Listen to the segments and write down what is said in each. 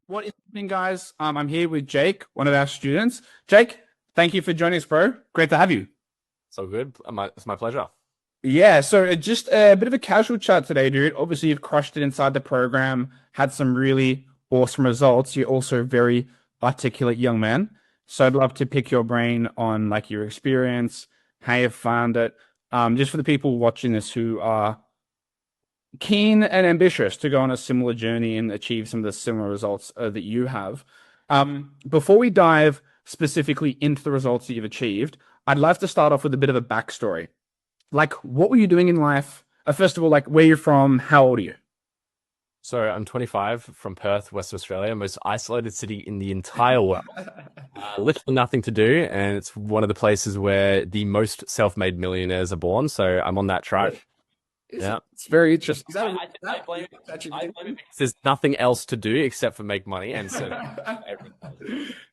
What is happening, guys? I'm here with Jake, one of our students. Jake, thank you for joining us, bro. Great to have you. So good. It's my pleasure. Yeah, so just a bit of a casual chat today, dude. Obviously, you've crushed it inside the program, had some really awesome results. You're also a very articulate young man. So I'd love to pick your brain on like your experience, how you found it. Just for the people watching this who are keen and ambitious to go on a similar journey and achieve some of the similar results that you have. Before we dive specifically into the results that you've achieved, I'd love to start off with a bit of a backstory. Like, what were you doing in life? First of all, like, where you're from, how old are you? So I'm 25 from Perth, West Australia, most isolated city in the entire world. Literally nothing to do, and it's one of the places where the most self-made millionaires are born. So I'm on that track. Yeah. It's very interesting. Is that I blame I blame it because there's nothing else to do except for make money, and so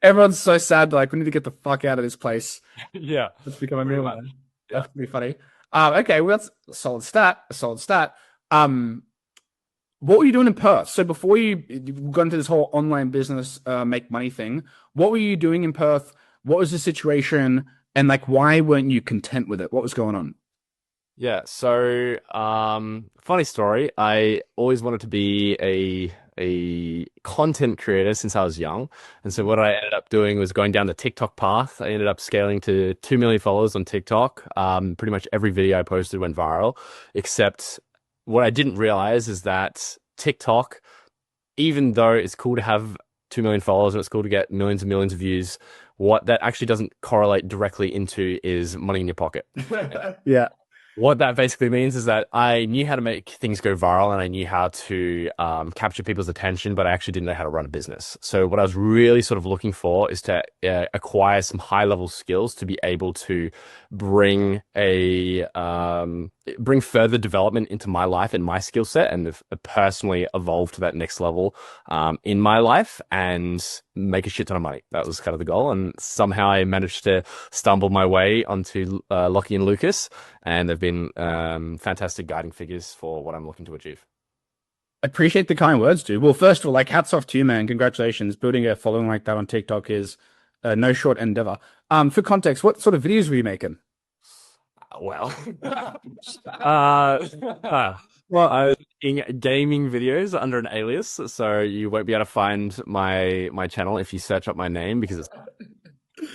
Everyone's so sad, like, we need to get the fuck out of this place. yeah, Let's become a pretty millionaire. much. Yeah. That's gonna be funny. Okay, well, that's a solid stat. A solid stat. Um, what were you doing in Perth? So before you got into this whole online business, make money thing, what were you doing in Perth? What was the situation? And like, why weren't you content with it? What was going on? Yeah, so funny story. I always wanted to be a content creator since I was young. And so what I ended up doing was going down the TikTok path. I ended up scaling to 2 million followers on TikTok. Pretty much every video I posted went viral, except what I didn't realize is that TikTok, even though it's cool to have 2 million followers and it's cool to get millions and millions of views, what that actually doesn't correlate directly into is money in your pocket. Yeah. What that basically means is that I knew how to make things go viral and I knew how to capture people's attention, but I actually didn't know how to run a business. So what I was really sort of looking for is to acquire some high level skills to be able to bring bring further development into my life and my skill set and personally evolve to that next level in my life and make a shit ton of money. That was kind of the goal. And somehow I managed to stumble my way onto Lockie and Lucas, and they've been fantastic guiding figures for what I'm looking to achieve. I appreciate the kind words, dude. Well, first of all, like, hats off to you, man. Congratulations. Building a following like that on TikTok is no short endeavor. For context, what sort of videos were you making? Well, well, I was making gaming videos under an alias, so you won't be able to find my channel if you search up my name because it's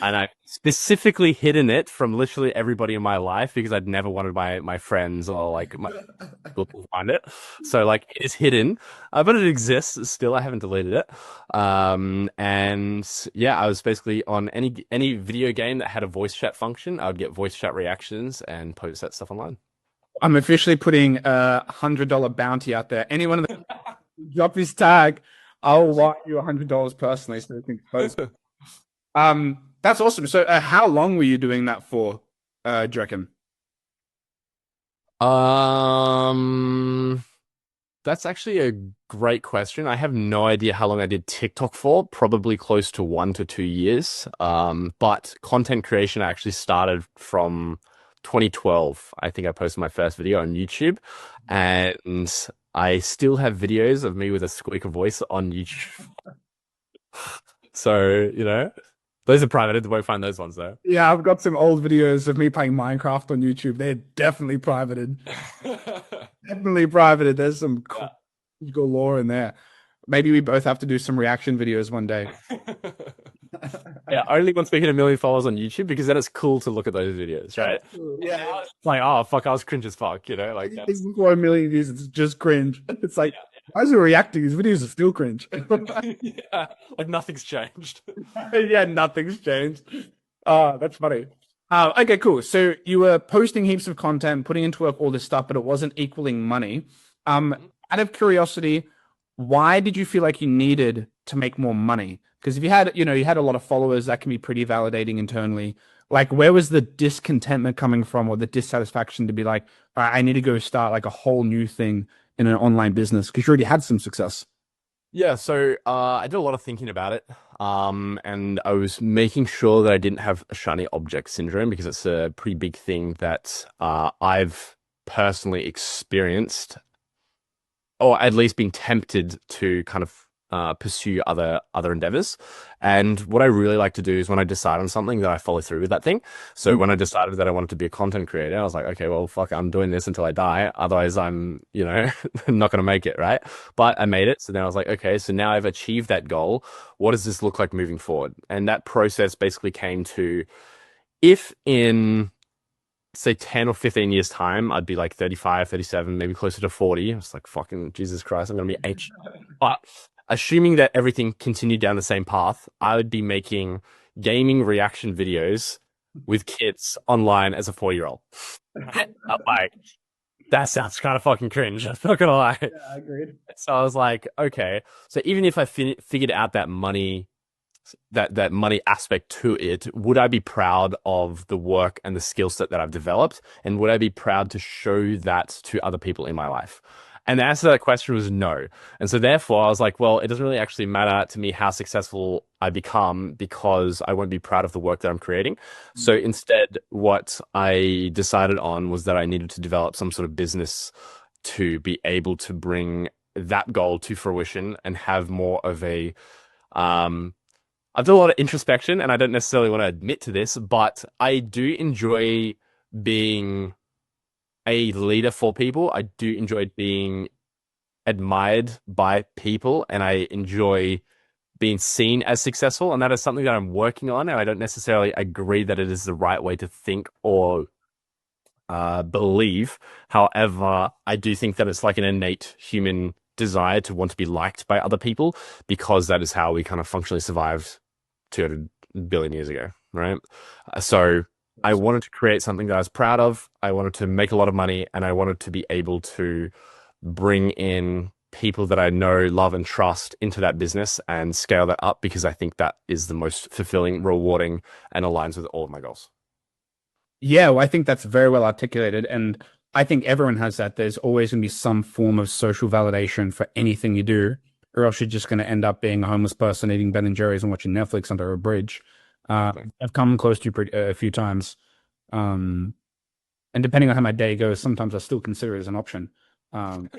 and I specifically hidden it from literally everybody in my life because I'd never wanted my friends or like my people to find it. So like it is hidden, but it exists still. I haven't deleted it. And yeah, I was basically on any video game that had a voice chat function. I would get voice chat reactions and post that stuff online. I'm officially putting a $100 bounty out there. Anyone that drop his tag, I'll write you $100 personally so you can post. That's awesome. So, how long were you doing that for, do you reckon? Um, that's actually a great question. I have no idea how long I did TikTok for, probably close to 1 to 2 years. But content creation actually started from 2012. I think I posted my first video on YouTube, and I still have videos of me with a squeaker voice on YouTube. So, those are private. I won't find those ones though. Yeah, I've got some old videos of me playing Minecraft on YouTube. They're definitely privated. Definitely privated. There's some Yeah. cool galore in there. Maybe we both have to do some reaction videos one day. Yeah, only once we hit 1 million followers on YouTube because then it's cool to look at those videos, right? And Yeah. now it's like, oh fuck, I was cringe as fuck, like Anything that's before 1 million views, it's just cringe. It's like, why is it reacting? His videos are still cringe. yeah, like nothing's changed. Yeah, nothing's changed. Oh, that's funny. Okay, cool. So you were posting heaps of content, putting into work all this stuff, but it wasn't equaling money. Out of curiosity, why did you feel like you needed to make more money? Because if you had, you had a lot of followers, that can be pretty validating internally. Like, where was the discontentment coming from, or the dissatisfaction to be like, all right, I need to go start like a whole new thing in an online business because you already had some success. Yeah, so I did a lot of thinking about it, and I was making sure that I didn't have a shiny object syndrome because it's a pretty big thing that I've personally experienced or at least been tempted to kind of pursue other endeavors. And what I really like to do is when I decide on something that I follow through with that thing. So when I decided that I wanted to be a content creator, I was like, okay, well, fuck, I'm doing this until I die. Otherwise, I'm, not going to make it, right? But I made it. So then I was like, okay, so now I've achieved that goal. What does this look like moving forward? And that process basically came to if in say 10 or 15 years time, I'd be like 35, 37, maybe closer to 40. It's like fucking Jesus Christ, I'm gonna be H. But assuming that everything continued down the same path, I would be making gaming reaction videos with kids online as a 4-year-old. I'm like, that sounds kind of fucking cringe. I'm not gonna lie. Yeah, I agreed. So I was like, okay. So even if I figured out that money aspect to it, would I be proud of the work and the skill set that I've developed? And would I be proud to show that to other people in my life? And the answer to that question was no. And so therefore I was like, well, it doesn't really actually matter to me how successful I become because I won't be proud of the work that I'm creating. So instead, what I decided on was that I needed to develop some sort of business to be able to bring that goal to fruition and have more of a um I've done a lot of introspection and I don't necessarily want to admit to this, but I do enjoy being a leader for people. I do enjoy being admired by people and I enjoy being seen as successful. And that is something that I'm working on. And I don't necessarily agree that it is the right way to think or believe. However, I do think that it's like an innate human desire to want to be liked by other people because that is how we kind of functionally survived 200 billion years ago, right? So I wanted to create something that I was proud of. I wanted to make a lot of money and I wanted to be able to bring in people that I know, love, and trust into that business and scale that up because I think that is the most fulfilling, rewarding, and aligns with all of my goals. Yeah, well, I think that's very well articulated. And I think everyone has that. There's always going to be some form of social validation for anything you do, or else you're just going to end up being a homeless person eating Ben and Jerry's and watching Netflix under a bridge. I've come close to a few times. And depending on how my day goes, sometimes I still consider it as an option. Um,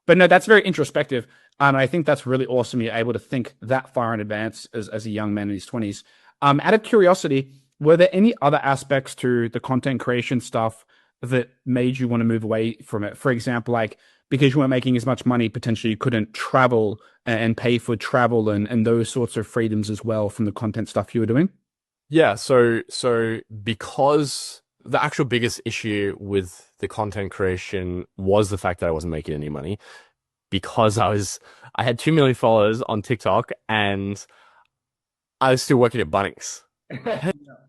but no, that's very introspective. And I think that's really awesome. You're able to think that far in advance as a young man in his 20s. Out of curiosity, were there any other aspects to the content creation stuff that made you want to move away from it? For example, like because you weren't making as much money, potentially you couldn't travel and pay for travel and those sorts of freedoms as well from the content stuff you were doing? Yeah, so because the actual biggest issue with the content creation was the fact that I wasn't making any money because I had 2 million followers on TikTok and I was still working at Bunnings.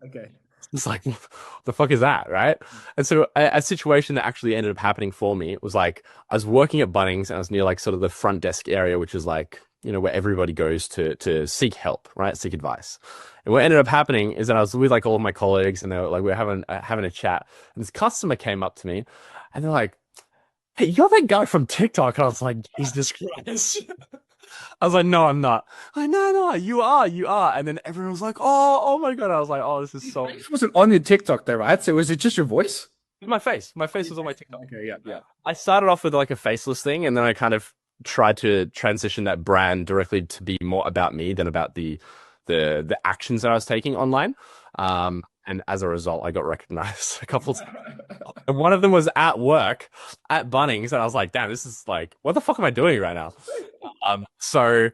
Okay. It's like, what the fuck is that, right? And so a situation that actually ended up happening for me was like I was working at Bunnings and I was near like sort of the front desk area, which is like, where everybody goes to seek help, right? Seek advice. And what ended up happening is that I was with like all of my colleagues and they were like, we are having a chat. And this customer came up to me and they're like, hey, you're that guy from TikTok. And I was like, Jesus Christ. I was like, no, I'm not. Like, no, you are. And then everyone was like, oh my God. I was like, oh, this is so. It wasn't on your TikTok though, right? So was it just your voice? My face. My face was on my TikTok. Okay, yeah. I started off with like a faceless thing, and then I kind of tried to transition that brand directly to be more about me than about the actions that I was taking online. And as a result, I got recognized a couple times. And one of them was at work at Bunnings, and I was like, damn, this is like, what the fuck am I doing right now? So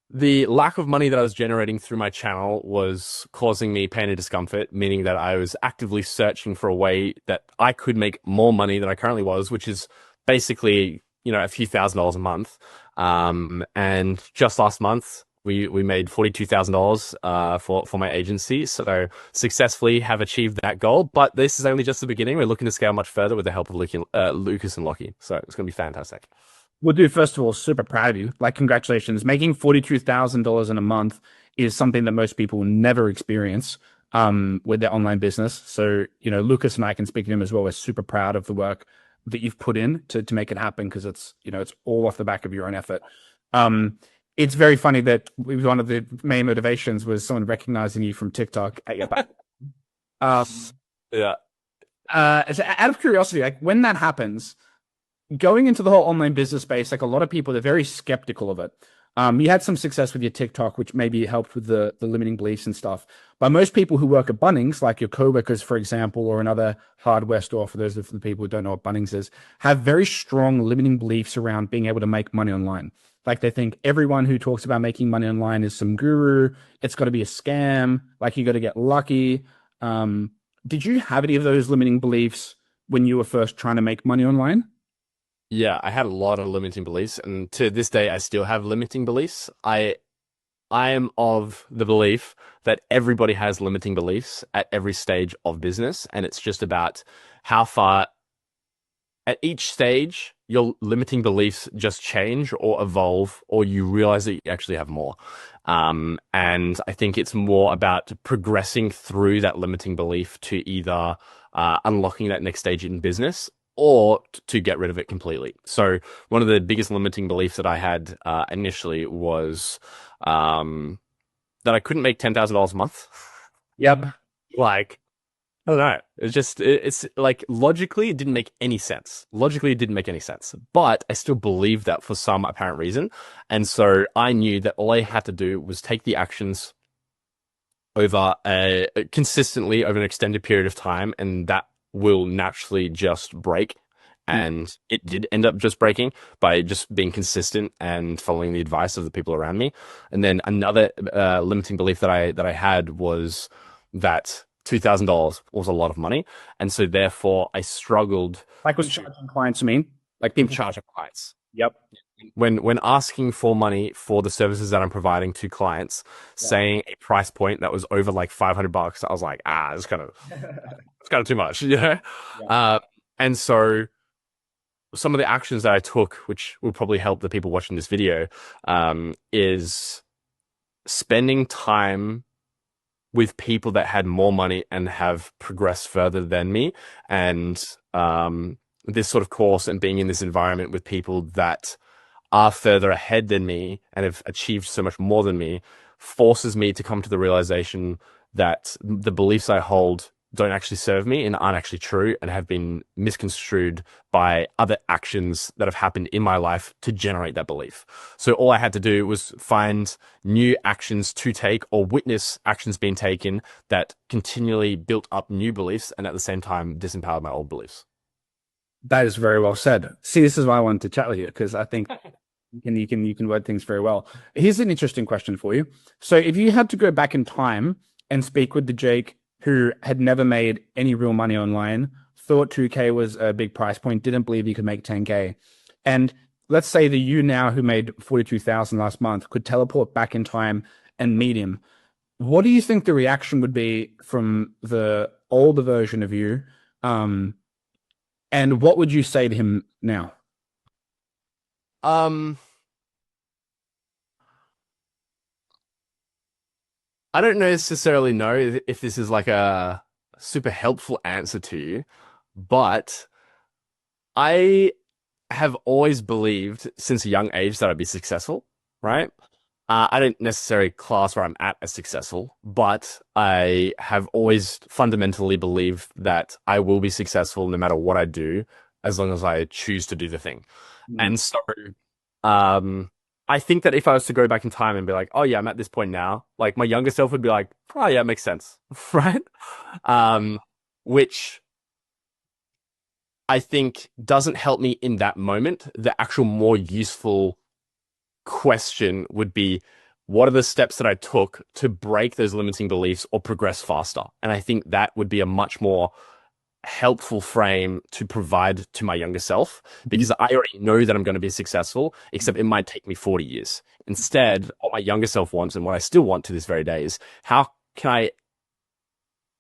the lack of money that I was generating through my channel was causing me pain and discomfort, meaning that I was actively searching for a way that I could make more money than I currently was, which is basically, a few $1,000s a month. And just last month, we made $42,000 for my agency, so successfully have achieved that goal. But this is only just the beginning. We're looking to scale much further with the help of Lucas and Lockie. So it's going to be fantastic. Well, dude, first of all, super proud of you. Like, congratulations. Making $42,000 in a month is something that most people never experience with their online business. So, Lucas and I can speak to him as well. We're super proud of the work that you've put in to make it happen because it's all off the back of your own effort. It's very funny that one of the main motivations was someone recognizing you from TikTok at your back. Yeah. So out of curiosity, like when that happens, going into the whole online business space, like a lot of people, they're very skeptical of it. You had some success with your TikTok, which maybe helped with the limiting beliefs and stuff. But most people who work at Bunnings, like your coworkers, for example, or another hardware store, for those of the people who don't know what Bunnings is, have very strong limiting beliefs around being able to make money online. Like they think everyone who talks about making money online is some guru. It's got to be a scam. Like you got to get lucky. Did you have any of those limiting beliefs when you were first trying to make money online? Yeah, I had a lot of limiting beliefs, and to this day, I still have limiting beliefs. I am of the belief that everybody has limiting beliefs at every stage of business, and it's just about how far at each stage your limiting beliefs just change or evolve, or you realize that you actually have more. And I think it's more about progressing through that limiting belief to either unlocking that next stage in business or to get rid of it completely. So one of the biggest limiting beliefs that I had initially was that I couldn't make $10,000 a month. Yep. Like, I don't know. It's like logically, it didn't make any sense. Logically, it didn't make any sense. But I still believed that for some apparent reason. And so I knew that all I had to do was take the actions over consistently over an extended period of time, and that will naturally just break. And it did end up just breaking by just being consistent and following the advice of the people around me. And then another limiting belief that I had was that $2,000 was a lot of money, and so therefore I struggled Like was to charging clients, I mean, like people. charge clients Yep. when asking for money for the services that I'm providing to clients, Yeah. saying a price point that was over like $500, I was like, it's kind of too much, Yeah. Uh, and so some of the actions that I took, which will probably help the people watching this video, is spending time with people that had more money and have progressed further than me, and this sort of course and being in this environment with people that are further ahead than me and have achieved so much more than me forces me to come to the realization that the beliefs I hold don't actually serve me and aren't actually true and have been misconstrued by other actions that have happened in my life to generate that belief. So all I had to do was find new actions to take or witness actions being taken that continually built up new beliefs and at the same time disempowered my old beliefs. That is very well said. See, this is why I wanted to chat with you because I think you can word things very well. Here's an interesting question for you. So if you had to go back in time and speak with the Jake who had never made any real money online, thought 2K was a big price point, didn't believe you could make 10K, and let's say that you now who made 42,000 last month could teleport back in time and meet him, what do you think the reaction would be from the older version of you? And what would you say to him now? Um, I don't necessarily know if this is like a super helpful answer to you, but I have always believed since a young age that I'd be successful, right? I don't necessarily class where I'm at as successful, but I have always fundamentally believed that I will be successful no matter what I do, as long as I choose to do the thing. Mm. And so, um, I think that if I was to go back in time and be like, oh yeah, I'm at this point now, like my younger self would be like, oh yeah, it makes sense, right? Um, which I think doesn't help me in that moment. The actual more useful question would be, what are the steps that I took to break those limiting beliefs or progress faster? And I think that would be a much more helpful frame to provide to my younger self because I already know that I'm going to be successful, except it might take me 40 years. Instead, what my younger self wants and what I still want to this very day is can I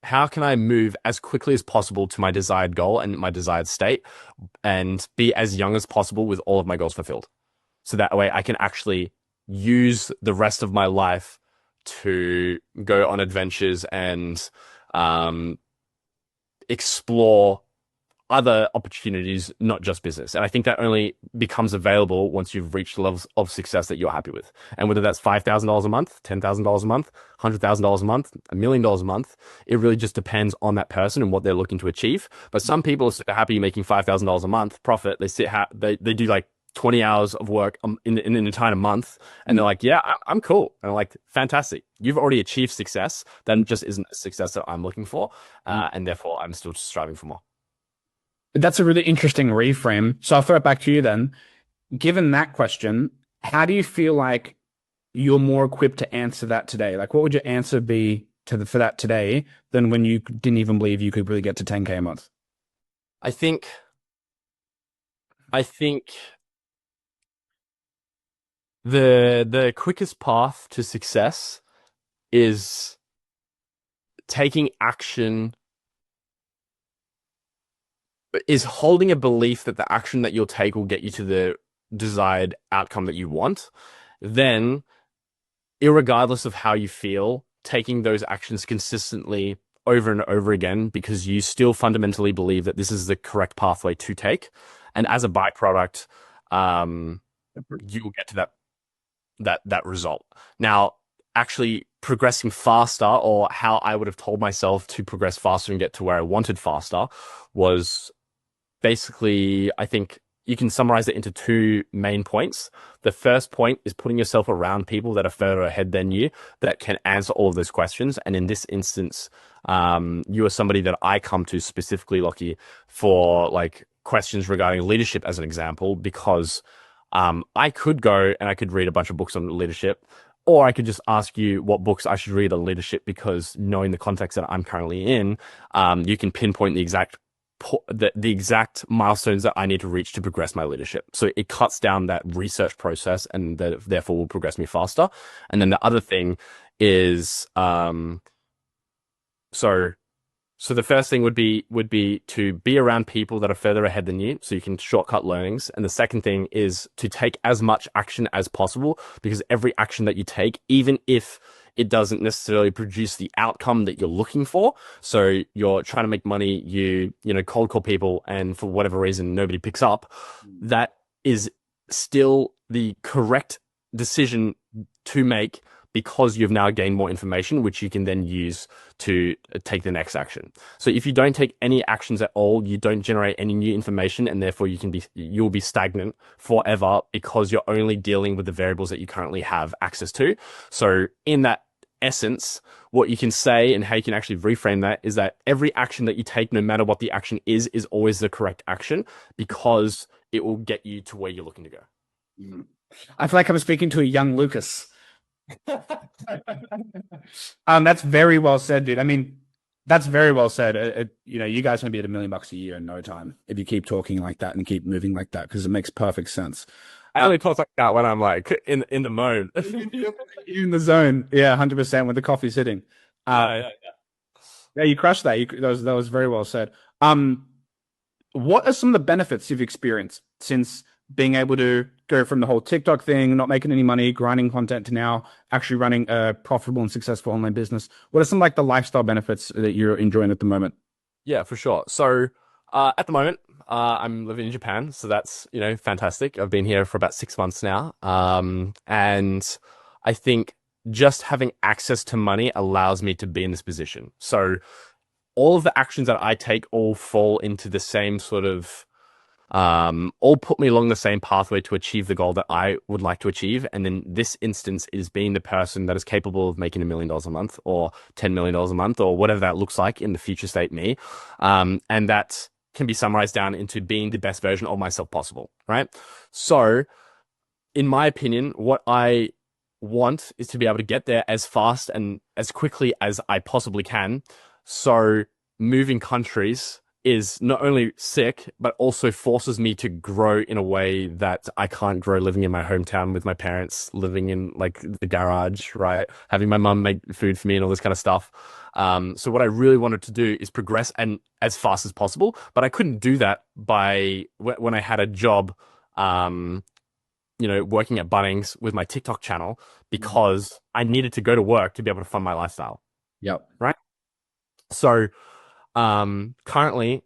how can I move as quickly as possible to my desired goal and my desired state and be as young as possible with all of my goals fulfilled? So that way I can actually use the rest of my life to go on adventures and um, explore other opportunities, not just business. And I think that only becomes available once you've reached levels of success that you're happy with. And whether that's $5,000 a month, $10,000 a month, $100,000 a month, $1 million a month, it really just depends on that person and what they're looking to achieve. But some people are super happy making $5,000 a month profit. They do like 20 hours of work in an entire month, and they're like, yeah, I'm cool. And I'm like, fantastic. You've already achieved success. That just isn't a success that I'm looking for. And therefore I'm still striving for more. That's a really interesting reframe. So I'll throw it back to you then. Given that question, how do you feel like you're more equipped to answer that today? Like, what would your answer be for that today than when you didn't even believe you could really get to 10K a month? I think, I think the quickest path to success is taking action, is holding a belief that the action that you'll take will get you to the desired outcome that you want. Then, irregardless of how you feel, taking those actions consistently over and over again because you still fundamentally believe that this is the correct pathway to take. And as a byproduct, you will get to that result. Now, actually progressing faster, or how I would have told myself to progress faster and get to where I wanted faster, was basically, I think you can summarize it into two main points. The first point is putting yourself around people that are further ahead than you that can answer all of those questions. And in this instance, you are somebody that I come to specifically, Lockie, for like questions regarding leadership as an example, because I could go and I could read a bunch of books on leadership, or I could just ask you what books I should read on leadership, because knowing the context that I'm currently in, you can pinpoint the exact milestones that I need to reach to progress my leadership. So it cuts down that research process, and that therefore will progress me faster. And then the other thing is, so the first thing would be to be around people that are further ahead than you, so you can shortcut learnings. And the second thing is to take as much action as possible, because every action that you take, even if it doesn't necessarily produce the outcome that you're looking for. So you're trying to make money, cold call people, and for whatever reason, nobody picks up. That is still the correct decision to make, because you've now gained more information, which you can then use to take the next action. So if you don't take any actions at all, you don't generate any new information, and therefore you'll be stagnant forever, because you're only dealing with the variables that you currently have access to. So in that essence, what you can say and how you can actually reframe that is that every action that you take, no matter what the action is always the correct action, because it will get you to where you're looking to go. I feel like I'm speaking to a young Lucas. That's very well said, dude. I mean, that's very well said. You guys can be at $1 million a year in no time if you keep talking like that and keep moving like that, because it makes perfect sense. I only talk like that when I'm like in the mode. In the zone. Yeah, 100% when the coffee's hitting. Yeah. Yeah, you crushed that. That was very well said. What are some of the benefits you've experienced since being able to go from the whole TikTok thing, not making any money, grinding content, to now actually running a profitable and successful online business? What are some like the lifestyle benefits that you're enjoying at the moment? Yeah, for sure. So at the moment, I'm living in Japan, so that's fantastic. I've been here for about 6 months now, and I think just having access to money allows me to be in this position. So all of the actions that I take all fall into the same sort of all put me along the same pathway to achieve the goal that I would like to achieve. And in this instance is being the person that is capable of making $1 million a month, or $10 million a month, or whatever that looks like in the future state me. And that can be summarized down into being the best version of myself possible, right? So in my opinion, what I want is to be able to get there as fast and as quickly as I possibly can. So moving countries is not only sick, but also forces me to grow in a way that I can't grow living in my hometown with my parents, living in like the garage, right? Having my mum make food for me and all this kind of stuff. So what I really wanted to do is progress and as fast as possible, but I couldn't do that by when I had a job, working at Bunnings with my TikTok channel, because I needed to go to work to be able to fund my lifestyle. Yep. Right. So, currently,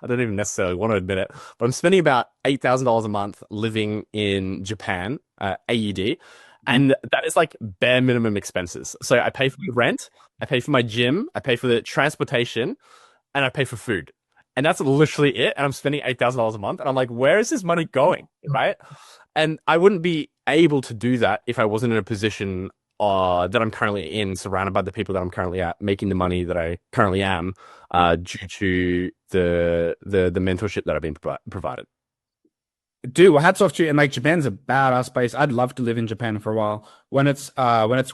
I don't even necessarily want to admit it, but I'm spending about $8,000 a month living in Japan, AED, and that is like bare minimum expenses. So I pay for the rent, I pay for my gym, I pay for the transportation, and I pay for food. And that's literally it. And I'm spending $8,000 a month. And I'm like, where is this money going? Right. And I wouldn't be able to do that if I wasn't in a position that I'm currently in, surrounded by the people that I'm currently at, making the money that I currently am, due to the mentorship that I've been provided. Dude, well, hats off to you. And like Japan's a badass place. I'd love to live in Japan for a while. When it's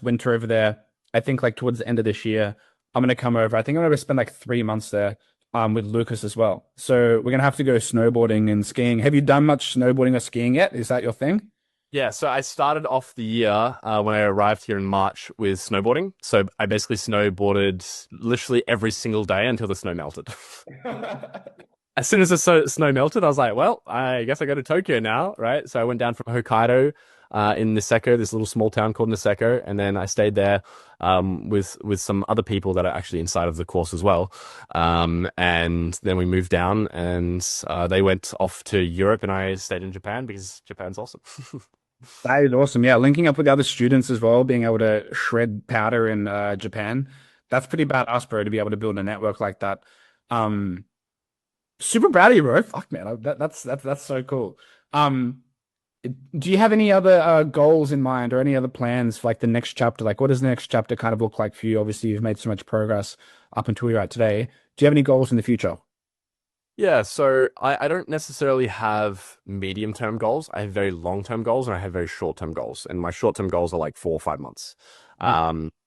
winter over there, I think like towards the end of this year, I'm gonna come over. I think I'm gonna spend like 3 months there, with Lucas as well. So we're gonna have to go snowboarding and skiing. Have you done much snowboarding or skiing yet? Is that your thing? Yeah, so I started off the year when I arrived here in March with snowboarding. So I basically snowboarded literally every single day until the snow melted. As soon as the snow melted, I was like, well, I guess I go to Tokyo now, right? So I went down from Hokkaido in Niseko, this little small town called Niseko, and then I stayed there with some other people that are actually inside of the course as well. And then we moved down, and they went off to Europe, and I stayed in Japan because Japan's awesome. That is awesome. Yeah, linking up with other students as well, being able to shred powder in Japan. That's pretty badass, bro, to be able to build a network like that. Um, Super proud of you, bro. Fuck, man. That's so cool. Um, do you have any other goals in mind or any other plans for like the next chapter? Like, what does the next chapter kind of look like for you? Obviously, you've made so much progress up until you're at today. Do you have any goals in the future? Yeah, so I don't necessarily have medium-term goals. I have very long-term goals and I have very short-term goals. And my short-term goals are like 4 or 5 months.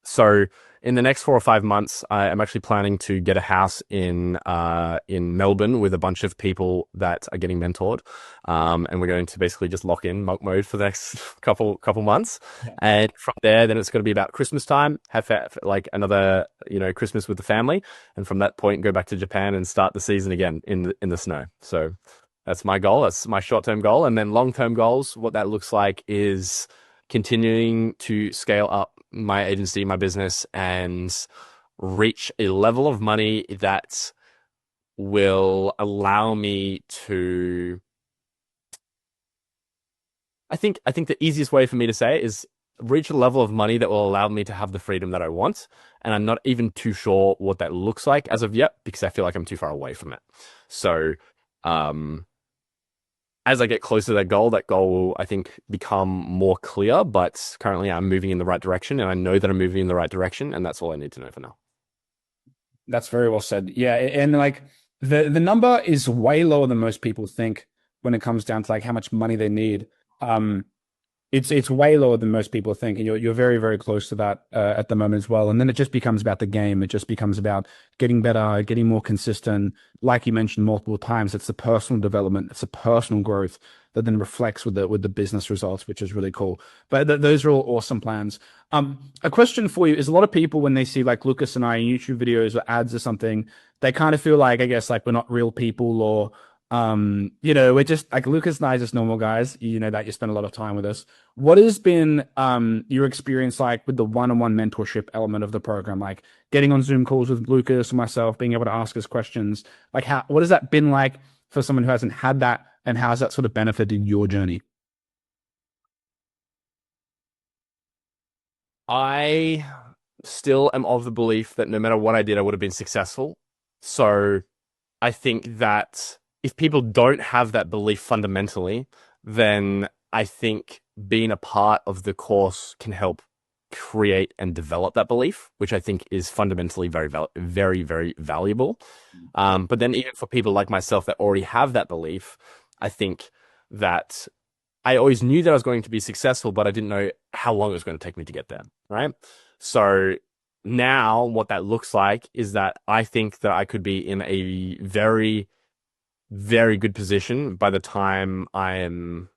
So in the next 4 or 5 months, I am actually planning to get a house in Melbourne with a bunch of people that are getting mentored. And we're going to basically just lock in monk mode for the next couple months. And from there, then it's going to be about Christmas time, have like another, Christmas with the family. And from that point, go back to Japan and start the season again in the snow. So that's my goal. That's my short-term goal. And then long-term goals, what that looks like is continuing to scale up my agency, my business, and reach a level of money that will allow me to. I think the easiest way for me to say it is reach a level of money that will allow me to have the freedom that I want. And I'm not even too sure what that looks like as of yet because I feel like I'm too far away from it. So, um, as I get closer to that goal will, I think, become more clear. But currently, I'm moving in the right direction, and I know that I'm moving in the right direction, and that's all I need to know for now. That's very well said. Yeah, and like the number is way lower than most people think when it comes down to like how much money they need. Um, it's way lower than most people think, and you're very very close to that at the moment as well. And then it just becomes about the game. It just becomes about getting better, getting more consistent. Like you mentioned multiple times, it's the personal development, it's the personal growth that then reflects with the business results, which is really cool. But those are all awesome plans. A question for you is: a lot of people when they see like Lucas and I in YouTube videos or ads or something, they kind of feel like I guess like we're not real people or we're just like Lucas and I are just normal guys, that you spend a lot of time with us. What has been your experience like with the one-on-one mentorship element of the program, like getting on Zoom calls with Lucas and myself, being able to ask us questions? Like what has that been like for someone who hasn't had that, and how has that sort of benefited your journey? I still am of the belief that no matter what I did, I would have been successful. So I think that if people don't have that belief fundamentally, then I think being a part of the course can help create and develop that belief, which I think is fundamentally very, very valuable. But then even for people like myself that already have that belief, I think that I always knew that I was going to be successful, but I didn't know how long it was going to take me to get there, right? So now what that looks like is that I think that I could be in a very, very good position by the time I don't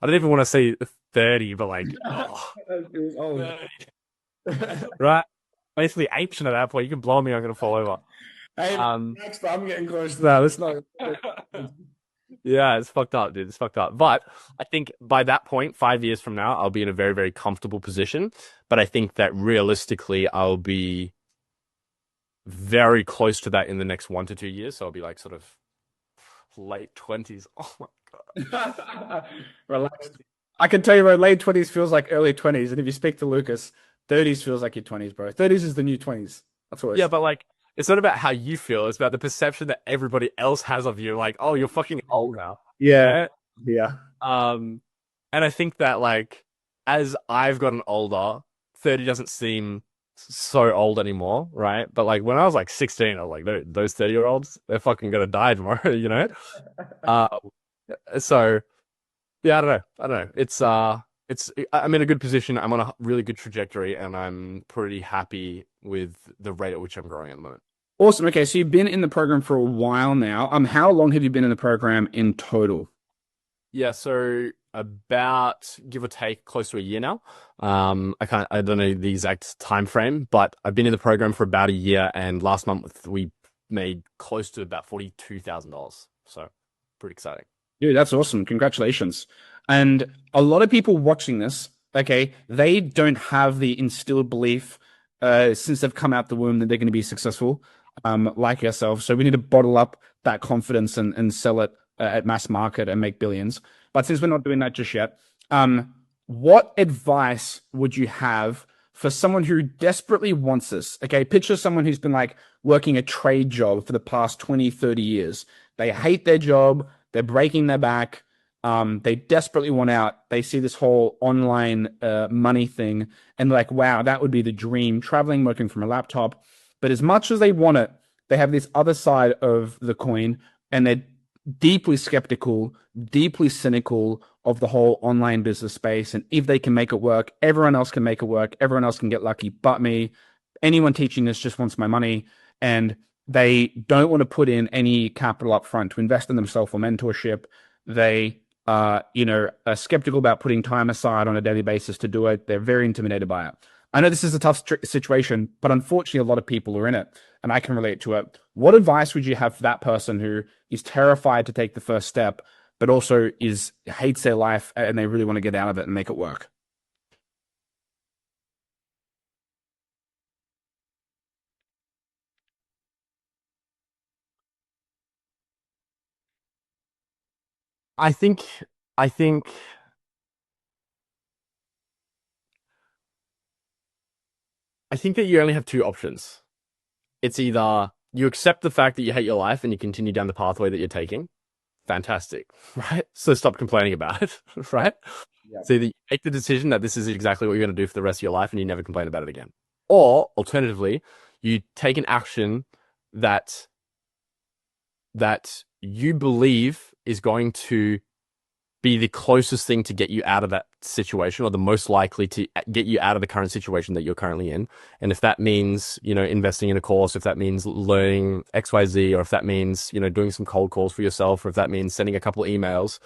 even want to say 30, but like, Oh, 30, right? Basically ancient at that point. You can blow me, I'm going to fall over. hey, Um, next, I'm getting close to that. Let's not. Yeah, it's fucked up, dude. It's fucked up. But I think by that point, 5 years from now, I'll be in a very, very comfortable position. But I think that realistically, I'll be very close to that in the next 1 to 2 years. So I'll be like sort of late 20s. Oh my Relax. God. I can tell you, bro, late 20s feels like early 20s. And if you speak to Lucas, 30s feels like your 20s, bro. 30s is the new 20s. That's what Yeah, it's. but like it's not about how you feel, it's about the perception that everybody else has of you. Like, oh, you're fucking old now. Yeah. Yeah. Yeah. Um, and I think that like as I've gotten older, 30 doesn't seem so old anymore, right? But like when I was like 16, I was like, those 30-year-olds, they're fucking gonna die tomorrow, you know? Uh, so yeah, I don't know. I don't know. I'm in a good position. I'm on a really good trajectory, and I'm pretty happy with the rate at which I'm growing at the moment. Awesome. Okay, so you've been in the program for a while now. How long have you been in the program in total? Yeah, so about give or take close to a year now. I don't know the exact time frame, but I've been in the program for about a year, and last month we made close to about $42,000. So pretty exciting. Dude, that's awesome. Congratulations. And a lot of people watching this, okay, they don't have the instilled belief since they've come out the womb that they're going to be successful, like yourself. So we need to bottle up that confidence and sell it at mass market and make billions. But since we're not doing that just yet, what advice would you have for someone who desperately wants this? Okay, picture someone who's been like working a trade job for the past 20, 30 years. They hate their job. They're breaking their back. They desperately want out. They see this whole online money thing and they're like, wow, that would be the dream, traveling, working from a laptop. But as much as they want it, they have this other side of the coin and they're deeply skeptical, deeply cynical of the whole online business space. And if they can make it work, everyone else can make it work. Everyone else can get lucky but me. Anyone teaching this just wants my money. And they don't want to put in any capital up front to invest in themselves or mentorship. They are skeptical about putting time aside on a daily basis to do it. They're very intimidated by it. I know this is a tough situation, but unfortunately, a lot of people are in it, and I can relate to it. What advice would you have for that person who is terrified to take the first step, but also is hates their life and they really want to get out of it and make it work? I think I think I think that you only have two options. It's either you accept the fact that you hate your life and you continue down the pathway that you're taking. Fantastic, right? So stop complaining about it, right? Yeah. So either you make the decision that this is exactly what you're going to do for the rest of your life and you never complain about it again. Or alternatively, you take an action that that you believe is going to be the closest thing to get you out of that situation or the most likely to get you out of the current situation that you're currently in. And if that means, investing in a course, if that means learning XYZ, or if that means, doing some cold calls for yourself, or if that means sending a couple of emails,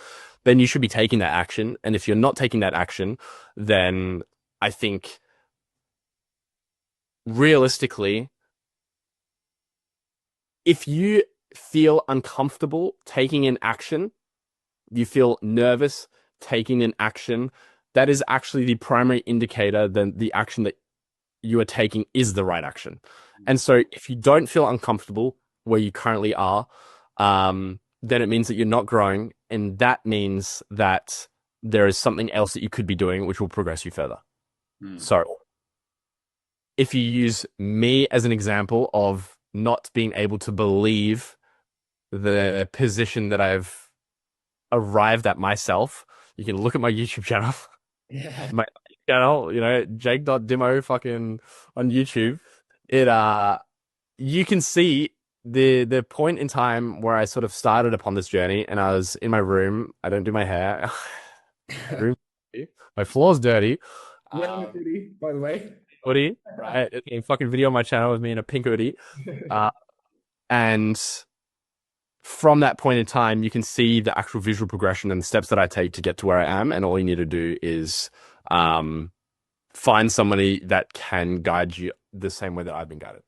then you should be taking that action. And if you're not taking that action, then I think realistically, if you feel uncomfortable taking an action, you feel nervous taking an action, that is actually the primary indicator that the action that you are taking is the right action. And so if you don't feel uncomfortable where you currently are, then it means that you're not growing. And that means that there is something else that you could be doing which will progress you further. Mm. So if you use me as an example of not being able to believe the position that I've arrived at myself, you can look at my YouTube channel. Yeah. My channel, Jake.Dimo fucking on YouTube. It you can see the point in time where I sort of started upon this journey and I was in my room. I don't do my hair. My room, my floor's dirty. Wearing a Um, hoodie, by the way. hoodie, right? A fucking video on my channel with me in a pink hoodie. Uh, and from that point in time, you can see the actual visual progression and the steps that I take to get to where I am. And all you need to do is find somebody that can guide you the same way that I've been guided.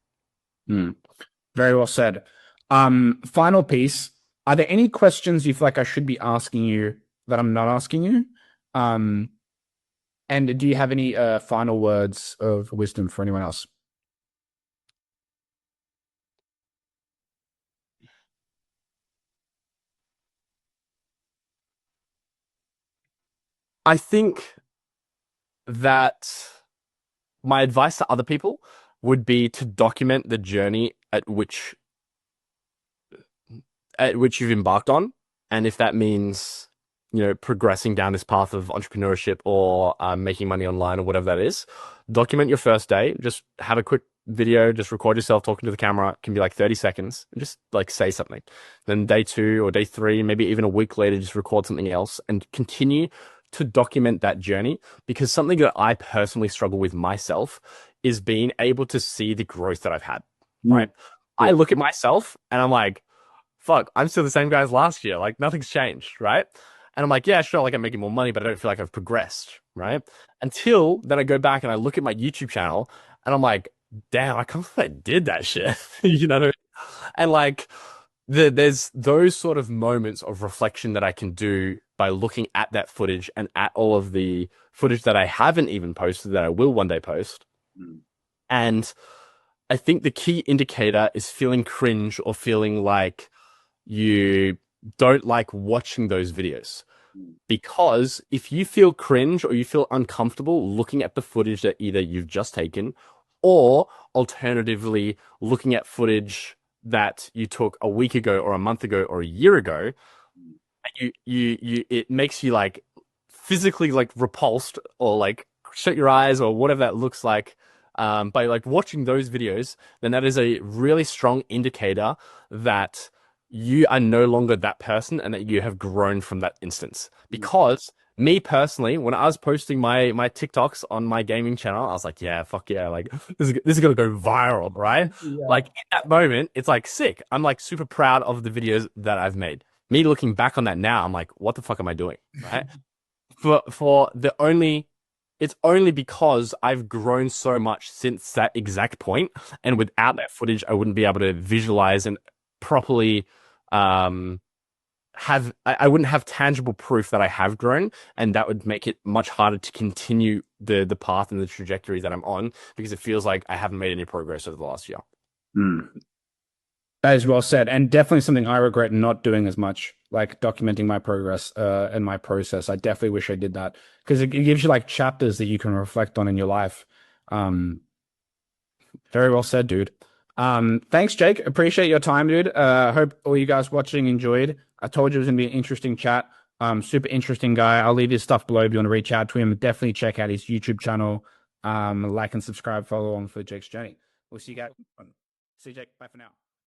Hmm. Very well said. Final piece. Are there any questions you feel like I should be asking you that I'm not asking you? Um, and do you have any final words of wisdom for anyone else? I think that my advice to other people would be to document the journey at which you've embarked on. And if that means, progressing down this path of entrepreneurship or making money online or whatever that is, document your first day. Just have a quick video, just record yourself talking to the camera. It can be like 30 seconds and just like say something. Then day two or day three, maybe even a week later, just record something else and continue to document that journey, because something that I personally struggle with myself is being able to see the growth that I've had, right? I look at myself and I'm like, fuck, I'm still the same guy as last year. Like nothing's changed, right? And I'm like, yeah, sure, like I'm making more money, but I don't feel like I've progressed, right? Until then I go back and I look at my YouTube channel and I'm like, damn, I can't believe I did that shit. You know what I mean? And like there's those sort of moments of reflection that I can do by looking at that footage and at all of the footage that I haven't even posted that I will one day post. Mm. And I think the key indicator is feeling cringe or feeling like you don't like watching those videos. Because if you feel cringe or you feel uncomfortable looking at the footage that either you've just taken, or alternatively looking at footage that you took a week ago or a month ago or a year ago, it makes you like physically like repulsed or like shut your eyes or whatever that looks like, by like watching those videos, then that is a really strong indicator that you are no longer that person and that you have grown from that instance. Because me personally, when I was posting my TikToks on my gaming channel, I was like, yeah, fuck yeah, like this is gonna go viral, right? Yeah. Like in that moment, it's like sick. I'm like super proud of the videos that I've made. Me looking back on that now, I'm like, what the fuck am I doing? Right? It's only because I've grown so much since that exact point, and without that footage, I wouldn't be able to visualize and properly I wouldn't have tangible proof that I have grown, and that would make it much harder to continue the path and the trajectory that I'm on, because it feels like I haven't made any progress over the last year. Mm. That is well said, and definitely something I regret not doing as much, like documenting my progress and my process. I definitely wish I did that, because it gives you like chapters that you can reflect on in your life. Very well said, dude. Thanks, Jake. Appreciate your time, dude. Hope all you guys watching enjoyed. I told you it was gonna be an interesting chat. Super interesting guy. I'll leave his stuff below if you want to reach out to him. Definitely check out his YouTube channel. Like and subscribe, follow along for Jake's journey. We'll see you guys. See you, Jake. Bye for now.